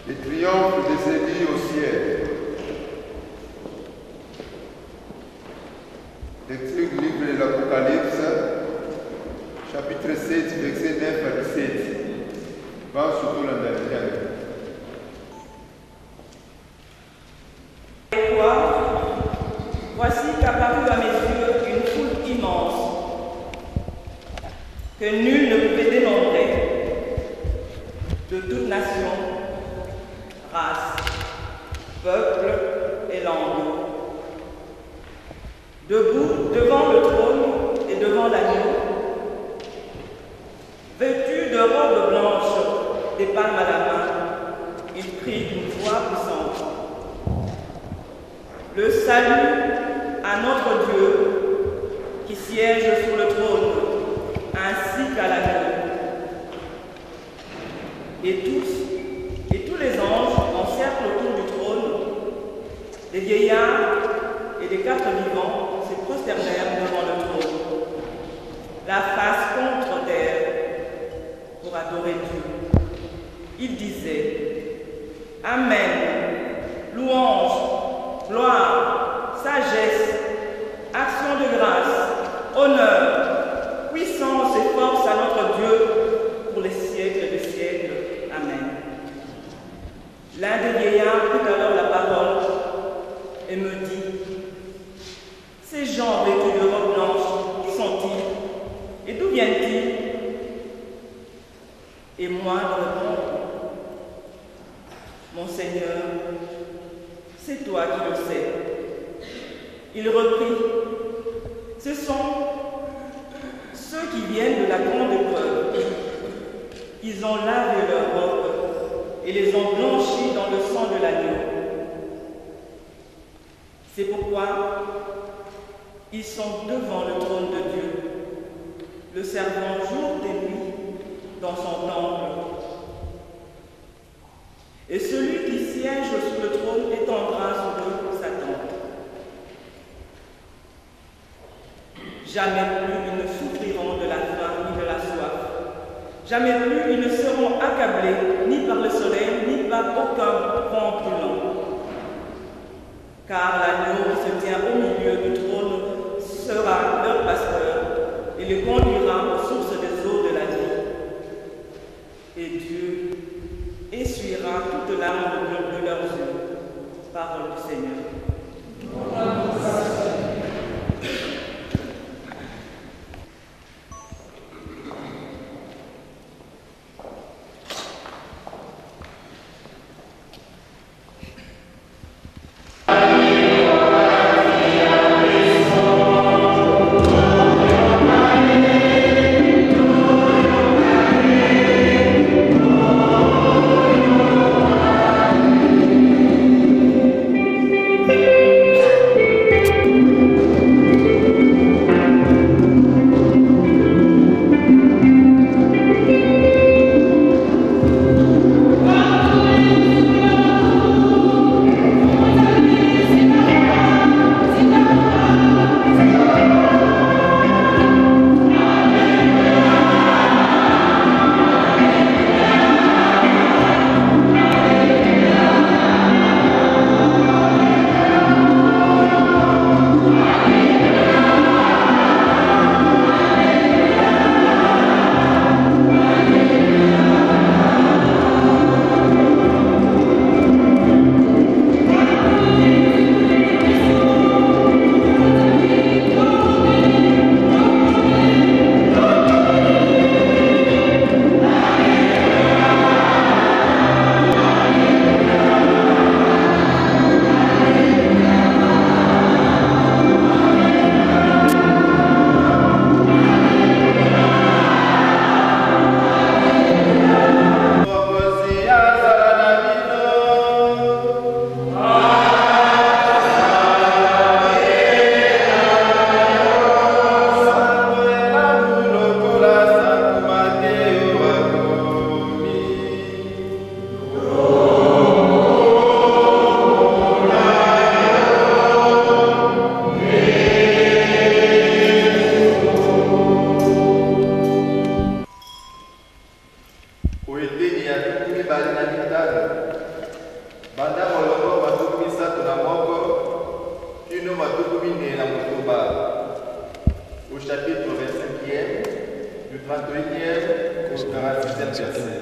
Le triomphe des élus au ciel. Lecture du livre de l'Apocalypse, chapitre 7, verset 9 à 17. Va surtout l'Américain. Et quoi? Voici qu'apparut à mes yeux une foule immense, que nul ne pouvait dénombrer, de toute nation, race, peuple et langue, debout devant le trône et devant l'agneau, vêtus de robes blanches, des palmes à la main, ils crient d'une voix puissante: le salut à notre Dieu qui siège sur le trône, ainsi qu'à l'agneau. Et tous les anges en cercle autour du trône, les vieillards et les quatre vivants se prosternèrent devant le trône, la face contre terre, pour adorer Dieu. Ils disaient: Amen, louange, gloire, sagesse, action de grâce, honneur, puissance et force à notre Dieu pour les siècles des siècles. Amen. L'un des vieillards prit alors la parole et me dit: ces gens vêtus de robes blanches, qui sont-ils et d'où viennent-ils? Et moi de répondre: mon Seigneur, c'est toi qui le sais. Il reprit: ce sont ceux qui viennent de la grande épreuve. Ils ont lavé leurs robes et les ont blanchis dans le sang de l'agneau. C'est pourquoi ils sont devant le trône de Dieu, le servant jour et nuit dans son temple. Et celui qui siège sur le trône étendra sur eux sa tente. Jamais plus ils ne souffriront de la faim ni de la soif. Jamais plus ils ne seront accablés ni par le soleil ni par aucun vent brûlant. Car l'agneau qui se tient au milieu du trône sera leur pasteur et les conduira aux sources des eaux de la vie. Et Dieu essuiera toute larme de leurs yeux. Parole du Seigneur. Oedeni ya tukuli bali na kitalo. Banda molongo matumi sato na moko, kino matumi ne na motoba. Au chapitre 25e, du 31e au 46e verset.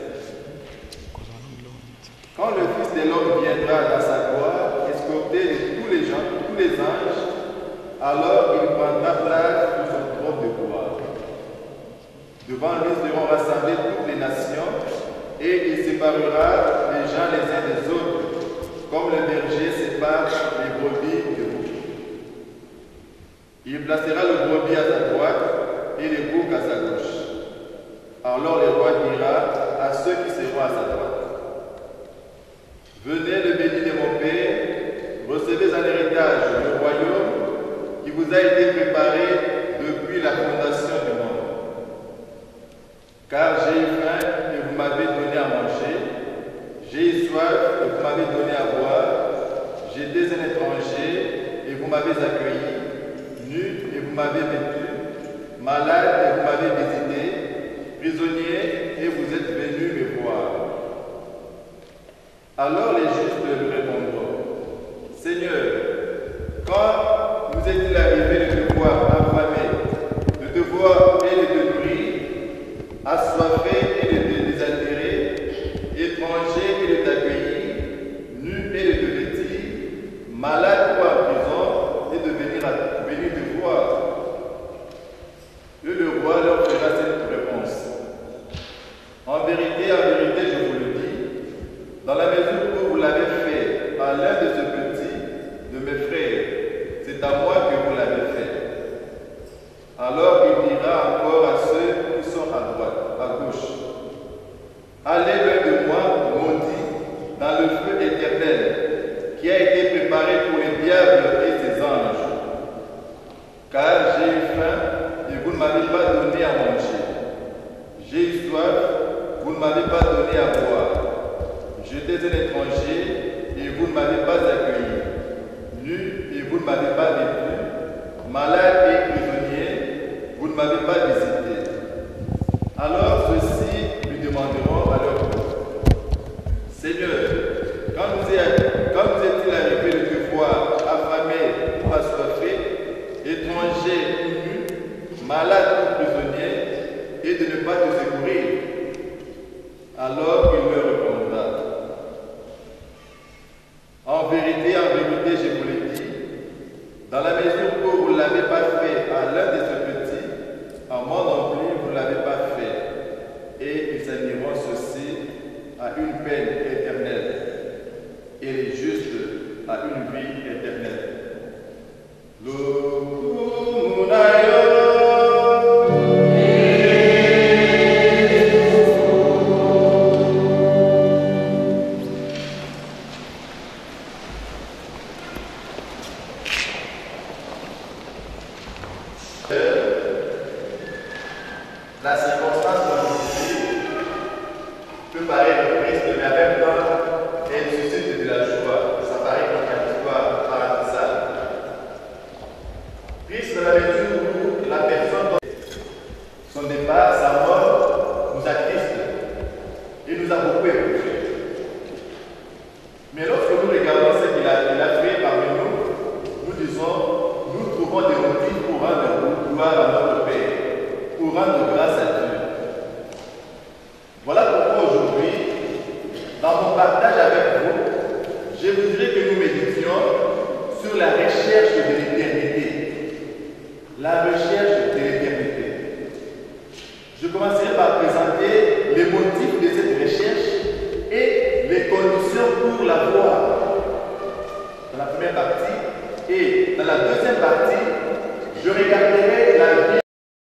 Quand le Fils de l'homme viendra dans sa gloire, escorté de tous les gens, tous les anges, alors il prendra place sur son trône de gloire. Devant lui seront rassemblées toutes les nations, et il séparera les gens les uns des autres, comme le berger sépare les brebis du bouc. Il placera le brebis à sa droite et le bouc à sa gauche. Alors le roi dira à ceux qui seront à sa droite: Venez le béni de mon Père, recevez en héritage le royaume qui vous a été préparé depuis la fondation du monde. Car j'ai eu faim et vous m'avez donné à manger, j'ai eu soif et vous m'avez donné à boire, j'étais un étranger et vous m'avez accueilli, nu et vous m'avez vêtu, malade et vous m'avez visité, prisonnier et vous êtes venus me voir. Alors les justes lui répondront: Seigneur, quand nous est-il arrivé de te voir affamé, de te voir et de te nourrir, assoiffé et de te désaltérer, étranger et de t'accueillir, nu et de te vêtir, malade ou en prison et de venir te voir? Et le roi leur fera cette réponse: En vérité, je vous le dis, dans la mesure où vous l'avez fait à l'un de ce petit de mes frères, c'est à moi que vous l'avez fait. Alors il dira encore à ceux qui sont à droite, à gauche: Allez loin de moi, maudits, dans le feu éternel, qui a été préparé pour les diables et ses anges. Car j'ai eu faim et vous ne m'avez pas donné à manger. J'ai eu soif, vous ne m'avez pas donné à boire. J'étais un étranger et vous ne m'avez pas accueilli. Nu et vous ne m'avez pas vêtu. Malade et prisonnier, vous ne m'avez pas visité. Alors ceux-ci lui demanderont à leur tour: Seigneur, quand nous est-il arrivé de te voir affamé ou assoiffé, étranger ou nu, malade ou prisonnier, et de ne pas te secourir? Alors il leur répondra: En vérité, je vous le dis, dans la mesure où vous ne l'avez pas fait à l'un de ces petits, à moi non plus, vous ne l'avez pas fait. Et ils s'en iront ceci à une peine éternelle, et les justes à une vie éternelle. La circonstance d'aujourd'hui peut paraître triste, mais en même temps, elle suscite de la joie. Ça paraît comme une histoire paradoxale. Triste dans la mesure où la personne, son départ, sa mort, nous attriste et nous a beaucoup éprouvés. Mais lorsque nous regardons ce qu'il a fait parmi nous, nous disons, nous trouvons des motifs pour rendre gloire à notre Père, pour rendre grâce à Dieu. Voilà pourquoi aujourd'hui, dans mon partage avec vous, je voudrais que nous méditions sur la recherche de l'éternité. La recherche de l'éternité. Je commencerai par présenter les motifs de cette recherche et les conditions pour la voir. Dans la première partie, et dans la deuxième partie, je regarderai